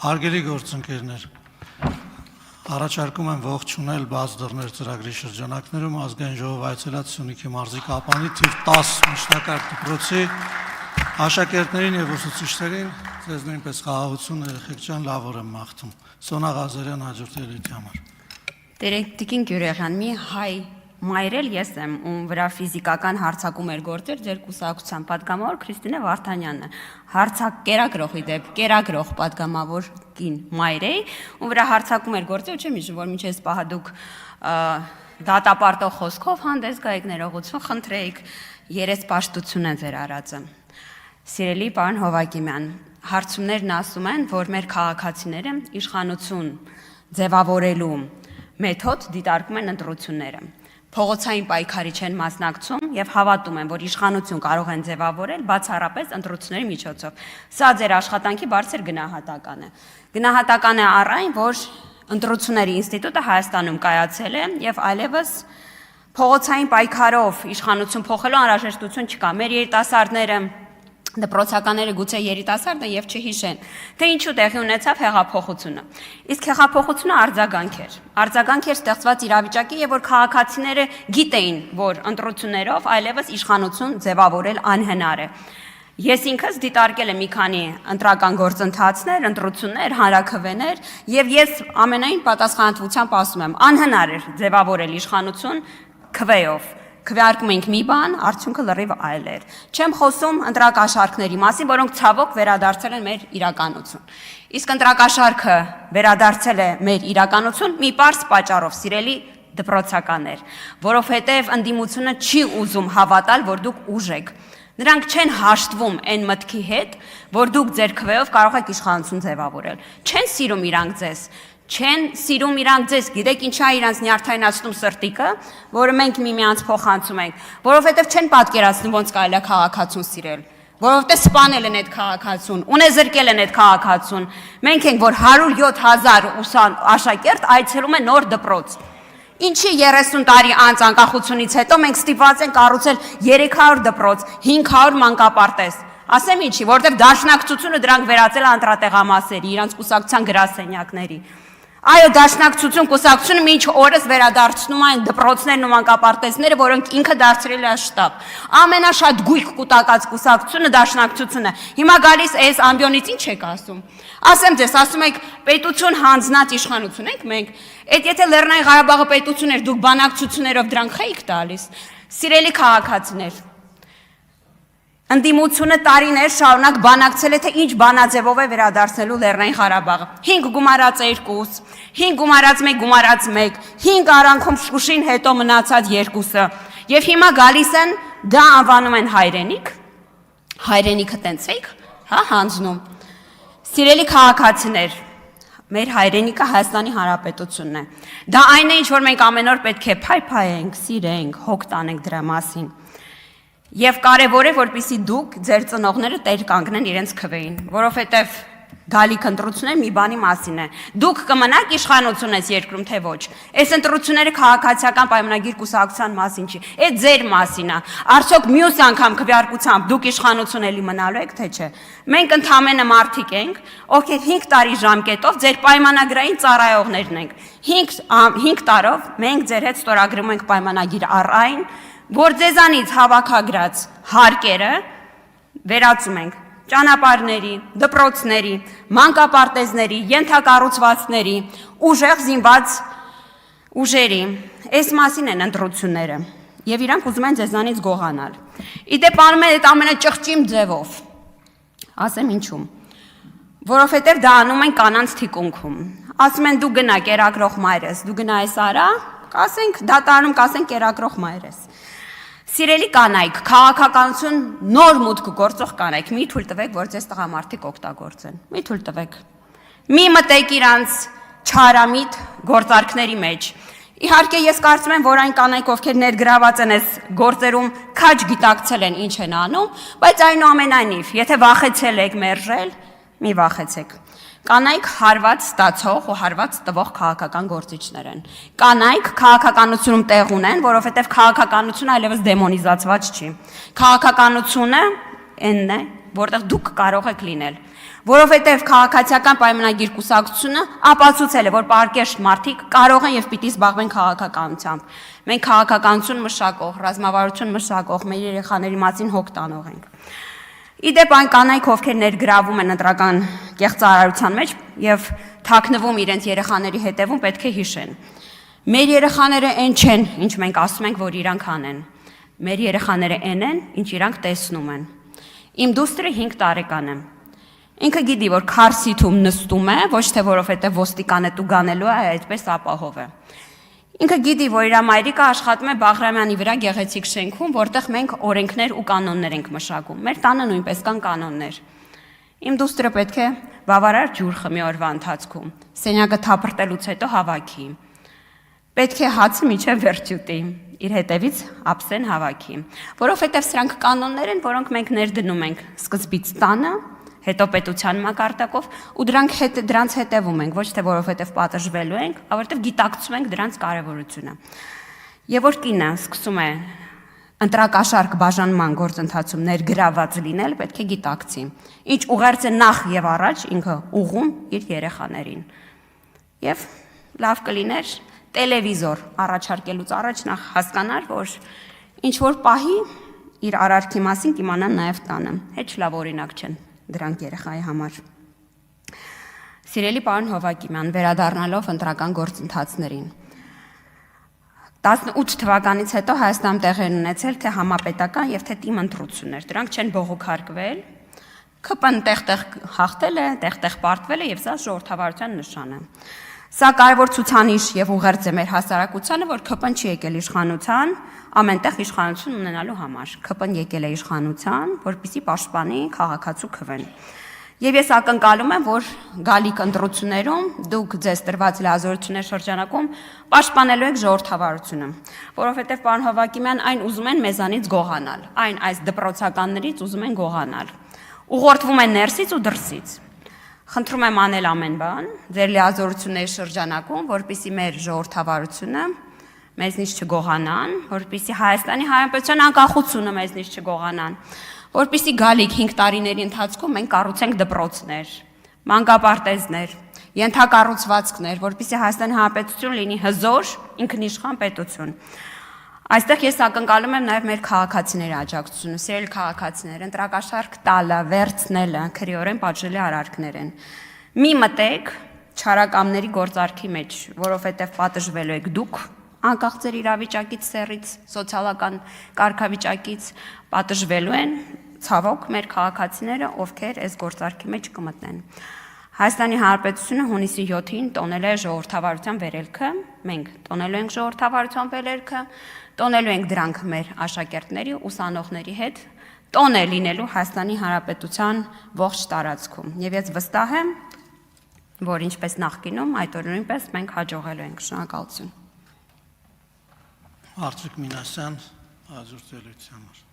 Հարգելի գործընկերներ, առաջարկում եմ ողջունել բաց դռներ ծրագրի շրջանակներում ազգային ժողով այցելած Սյունիքի մարզի Կապանի թիվ 10 միջնակարգ դպրոցի աշակերտներին եւ ուսուցիչներին ձեզ նույնպես խաղաղություն երեխեք ջան, լավ օր եմ մաղթում։ Սոնա Ղազարյան հաջորդ ելույթի համար։ Տերեկտիկին Գյուրեղյան մի հայ մայրել ես եմ, ում վրա ֆիզիկական հարցակում էր գործեր ձեր կուսակցության պատգամավոր Քրիստինե Վարդանյանը, կերակրողի դեպ կերակրող պատգամավոր կին մայր էի, ում վրա հարցակում էր գործեր, չեմ հիշում, որ մինչև պահադուկ դատապարտող խոսքով հանդես գայիք ներողություն խնդրեիք, երեսպաշտություն է ձեր արածը։ Սիրելի պարոն Հովակիմյան, հարցումներն ասում են, որ մեր քաղաքացիները իշխանություն ձևավորելու մեթոդ դիտարկում են ընտրությունները։ Փողոցային պայքարի չեն մասնակցում եւ հավատում են, որ իշխանություն կարող են ձևավորել բացառապես ընտրությունների միջոցով։ Սա ձեր աշխատանքի բարձր գնահատական է։ Գնահատական է առ այն, որ ընտրությունների ինստիտուտը Հայաստանում կայացել է եւ այլևս փողոցային պայքարով իշխանություն փոխելու անհրաժեշտություն չկա։ Մեր երիտասարդները դպրոցականները գուցե երիտասարդ են եւ չհիշեն, թե ինչու տեղի ունեցավ հեղափոխությունը։ Իսկ հեղափոխությունը արձագանք էր ստեղծված իրավիճակի եւ որ քաղաքացիները գիտեին, որ ընտրություններով այլևս իշխանություն ձևավորել անհնար է։ Ես ինքս դիտարկել եմ մի քանի ընտրական գործընթացներ, ընտրություններ, հանրաքվեներ եւ ես ամենայն պատասխանատվությամբ ասում եմ, անհնար էր ձևավորել իշխանություն քվեով։ Քվեարկում ենք մի բան, արդյունքը լրիվ այլ էր։ Չեմ խոսում ընտրակաշարքների մասին, որոնք ցավոք վերադարձել են մեր իրականություն։ Իսկ ընտրակաշարքը վերադարձել է մեր իրականություն մի պարզ պատճառով, սիրելի դպրոցականներ, որովհետև ընդդիմությունը չի ուզում հավատալ, որ դուք ուժ եք։ Նրանք չեն հաշտվում այն մտքի հետ, որ դուք ձեր քվեով կարող եք իշխանություն ձևավորել։ Չեն սիրում իրանք ձեզ։ Չեն սիրում իրանք ձեզ, գիտեք ինչա իրանց նյարդայնացնում սրտիկը, որը մենք միմյանց փոխանցում ենք, որովհետև չեն պատկերացնում ոնց կարելի է քաղաքացուն սիրել, որովհետև սպանել են այդ քաղաքացուն, ունեզրկել են այդ քաղաքացուն։ Մենք ենք, որ 107,000 աշակերտ այցելում են նոր դպրոց։ Ինչի 30 տարի անց անկախությունից հետո մենք ստիպված ենք կառուցել 300 դպրոց, 500 մանկապարտեզ։ Ասեմ ինչի, որովհետև դաշնակցությունը դրանք վերածել է անդրատեղամասերի, իրանց կուսակցության գրասենյակների։ Այո, դաշնակցություն կուսակցությունը մինչ օրս վերադարձնում են դպրոցներն ու մանկապարտեզները, որոնք ինքը դարձրել է շտաբ։ Ամենաշատ գույք կուտակած կուսակցությունը դաշնակցությունը։ Հիմա գալիս այս ամբիոնից ինչ եք ասում։ Ասեմ ձեզ, ասում եք պետություն հանձնած իշխանություն ենք մենք։ Այդ եթե Լեռնային Ղարաբաղը պետություն էր, դուք բանակցություններով դրանք խեիք տալիս։ Սիրելի քաղաքացիներ, ընդդիմությունը տարիներ շարունակ բանակցել է, թե ինչ բանաձևով է վերադարձնելու Լեռնային Ղարաբաղը։ 5 գումարած 2, 5 գումարած 1 գումարած 1, 5 արանքում Շուշին հետո մնացած 2-ը։ Եվ հիմա գալիս են, դա անվանում են հայրենիք։ Հայրենիքը տենց եք, հա, հանձնում։ Սիրելի քաղաքացիներ, մեր հայրենիքը Հայաստանի Հանրապետությունն է։ Դա այն է, ինչ որ մենք ամեն օր պետք է փայփայենք, սիրենք, հոգ տանենք դրա մասին։ Եվ կարևոր է, որպեսզի դուք ձեր ծնողները տեր կանգնեն իրենց քվեին, որովհետև գալիք ընտրությունները մի բանի մասին է։ Դուք կմնաք իշխանություն ես երկրում, թե ոչ։ Այս ընտրությունները քաղաքացիական պայմանագիր կուսակցության մասին չի, այդ ձեր մասին է։ Արդյոք մյուս անգամ քվեարկությամբ դուք իշխանություն էլի մնալու եք, թե չէ։ Մենք ընդհանրապես մարդիկ ենք, ովքեր 5 տարի ժամկետով ձեր պայմանագրային ծառայողներն ենք։ 5 տարով մենք ձեր հետ ստորագրում ենք պայմանագիր առ այն, որ ձեզանից հավաքագրած հարկերը վերածում ենք ճանապարհների, դպրոցների, մանկապարտեզների, ենթակառուցվածքների, ուժեղ զինված ուժերի։ Այս մասին են ընտրությունները։ Եվ իրանք ուզում են ձեզանից գողանալ։ Իդեպ անում են այդ ամենաճղճիմ ձևով։ Ասեմ ինչու։ Որովհետև դա անում են կանանց թիկունքում։ Ասում են դու գնա կերակրող մայրես, դու գնա այս արա, կասենք դատարանում կասեն կերակրող մայրես։ Սիրելի կանայք, քաղաքականություն նոր մուտք գործող կանայք, մի թույլ տվեք, որ ձեզ տղամարդիկ օգտագործեն։ Մի թույլ տվեք։ Մի մտեք իրանց չարամիտ գործարքների մեջ։ Իհարկե ես կարծում եմ, որ այն կանայք, ովքեր ներգրաված են այս գործերում, քաջ գիտակցել են ինչ են անում, բայց այնուամենայնիվ, եթե վախեցել եք մերժել, մի վախեցեք։ Կանայք հարված ստացող ու հարված տվող քաղաքական գործիչներ են։ Կանայք քաղաքականությունում տեղ ունեն, որովհետև քաղաքականությունը այլևս դեմոնիզացված չի։ Քաղաքականությունը այն է, որտեղ դուք կարող եք լինել, որովհետև քաղաքացիական պայմանագիր կուսակցությունը ապացուցել է, որ պարկեշտ մարդիկ կարող են եւ պիտի զբաղվեն քաղաքականությամբ։ Մենք քաղաքականություն մշակող, ռազմավարություն մշակող, մեր երեխաների մասին հոգ տանող ենք։ Իդեպ այն կանայք, ովքեր ներգրավում են ընտրական կեղծարարության մեջ եւ թաքնվում իրենց երեխաների հետևում, պետք է հիշեն։ Մեր երեխաները այն չեն, ինչ մենք ասում ենք, որ իրանք անեն։ Մեր երեխաները այն են, ինչ իրանք տեսնում են։ Իմ դուստրը 5 տարեկան է։ Ինքը գիտի, որ քարսիթում նստում է, ոչ թե որովհետեւ ոստիկան է տուգանելու է, այդպես ապահով է։ Ինքը գիտի, որ իր մայրիկը աշխատում է Բաղրամյանի վրա գեղեցիկ շենքում, որտեղ մենք օրենքներ ու կանոններ ենք մշակում։ Մեր տանը նույնպես կան կանոններ։ Իմ դուստրը պետք է բավարար ջուր խմի օրվա ընթացքում, սենյակը թափրտելուց հետո հավաքի։ Պետք է հացը միջև վերջուտի, իր հետևից ափսեն հավաքի, որովհետև սրանք կանոններ են, որոնք մենք ներդնում ենք սկզբից տանը, հետո պետության մակարդակով ու դրանց հետևում ենք, ոչ թե որովհետև պատժվելու ենք, այլ որովհետև գիտակցում ենք դրանց կարևորությունը։ Եվ որ կինը սկսում է ընտրակաշարք բաժանման գործընթացում ներգրաված լինել, պետք է գիտակցի, ինչ ուղերձ է նախ եւ առաջ ինքը ուղում իր երեխաներին։ Եվ լավ կլիներ տելևիզոր առաջարկելուց առաջ նախ հասկանար, որ ինչ որ պահի իր արարքի մասին կիմանան նաև տանը։ Հեչ լավ օրինակ չեն դրանք երեխայի համար։ Սիրելի պարոն Հովակիմյան, վերադառնալով ընտրական գործընթացներին։ 18 թվականից հետո Հայաստանում տեղի են ունեցել թե համապետական եւ թե թիմ ընտրություններ։ Դրանք չեն բողոքարկվել։ ԿՊ-ն տեղ-տեղ հաղթել է, տեղ-տեղ պարտվել է եւ սա ժողովրդավարության նշան է։ Սա կարևոր ցուցանիշ եւ ուղերձ է մեր հասարակությանը, որ ԿՊ-ն չի եկել իշխանության, ամենտեղ իշխանություն ունենալու համար։ ԿՊ-ն եկել է իշխանության, որպեսզի պաշտպանի քաղաքացու քվեն։ Եվ ես ակնկալում եմ, որ գալիք ընտրություններում դուք ձեզ տրված լիազորությունների շրջանակում պաշտպանելու եք ժողովրդավարությունը, որովհետեւ պարոն Հովակիմյան այն ուզում են մեզանից գողանալ, այն այս դպրոցականներից ուզում են գողանալ։ Ուղղորդվում են ներսից ու դրսից։ Խնդրում եմ անել ամեն բան ձեր լիազորությունների շրջանակում, որպեսզի մեր ժողովրդավարությունը մեզնից չգողանան, որպեսզի Հայաստանի Հանրապետության անկախությունը մեզնից չգողանան, որպեսզի գալիք 5 տարիների ընթացքում մենք կառուցենք դպրոցներ, մանկապարտեզներ, ենթակառուցվածքներ, որպեսզի Հայաստանի Հանրապետություն լինի հզոր, ինքնիշխան պետություն։ Այստեղ ես ակնկալում եմ նաև մեր քաղաքացիների աջակցությունը, սիրելի քաղաքացիներ, ընտրակաշարք տալը, վերցնելը, քրեորեն պատժելի արարքներ են։ Մի մտեք չարակամների գործարքի մեջ, որովհետև պատժվելու եք դուք, անկախ ձեր իրավիճակից, սեռից, սոցիալական կարգավիճակից, պատժվելու են ցավոք մեր քաղաքացիները, ովքեր այս գործարքի մեջ կմտնեն։ Հայաստանի Հանրապետությունը հունիսի 7-ին տոնել է ժողովրդավարության վերելքը, մենք տոնելու ենք ժողովրդավարության վերելքը, տոնելու ենք դրանք մեր աշակերտների, ուսանողների հետ, տոն է լինելու Հայաստանի Հանրապետության ողջ տարածքում։ Եվ ես վստահ եմ, որ ինչպես նախկինում, այդ օրը նույնպես մենք հաջողելու ենք։ Շնորհակալություն։ Արծիկ Մինասյան, հաջորդելույթի համար։